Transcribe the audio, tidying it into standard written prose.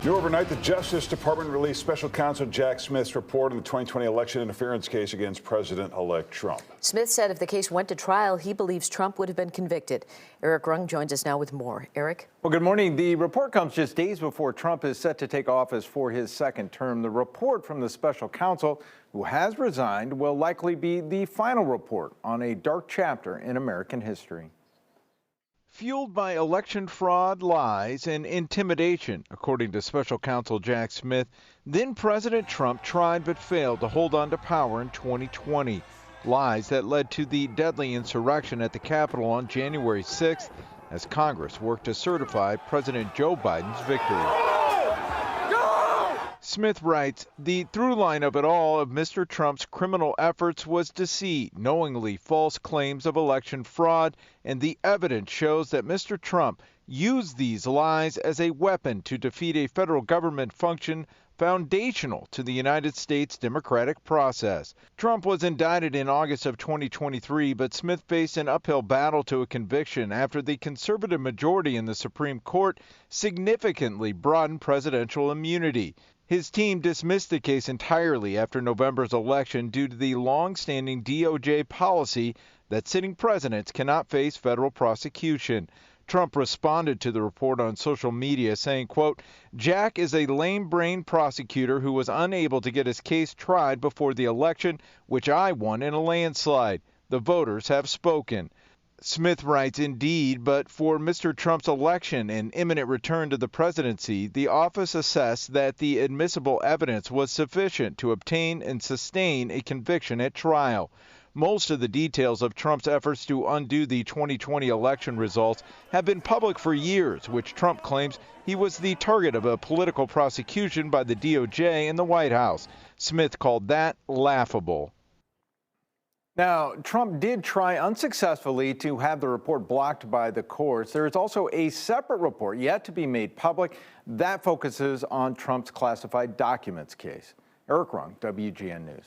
New overnight, the Justice Department released Special Counsel Jack Smith's report on the 2020 election interference case against President-elect Trump. Smith said if the case went to trial, he believes Trump would have been convicted. Eric Rung joins us now with more. Eric? Well, good morning. The report comes just days before Trump is set to take office for his second term. The report from the special counsel, who has resigned, will likely be the final report on a dark chapter in American history. Fueled by election fraud, lies, and intimidation, according to special counsel Jack Smith, then President Trump tried but failed to hold on to power in 2020. Lies that led to the deadly insurrection at the Capitol on January 6th as Congress worked to certify President Joe Biden's victory. Smith writes, the through line of it all of Mr. Trump's criminal efforts was deceit, knowingly false claims of election fraud, and the evidence shows that Mr. Trump used these lies as a weapon to defeat a federal government function foundational to the United States democratic process. Trump was indicted in August of 2023, but Smith faced an uphill battle to a conviction after the conservative majority in the Supreme Court significantly broadened presidential immunity. His team dismissed the case entirely after November's election due to the long-standing DOJ policy that sitting presidents cannot face federal prosecution. Trump responded to the report on social media saying, quote, Jack is a lame-brained prosecutor who was unable to get his case tried before the election, which I won in a landslide. The voters have spoken. Smith writes, indeed, but for Mr. Trump's election and imminent return to the presidency, the office assessed that the admissible evidence was sufficient to obtain and sustain a conviction at trial. Most of the details of Trump's efforts to undo the 2020 election results have been public for years, which Trump claims he was the target of a political prosecution by the DOJ and the White House. Smith called that laughable. Now, Trump did try unsuccessfully to have the report blocked by the courts. There is also a separate report yet to be made public that focuses on Trump's classified documents case. Eric Rung, WGN News.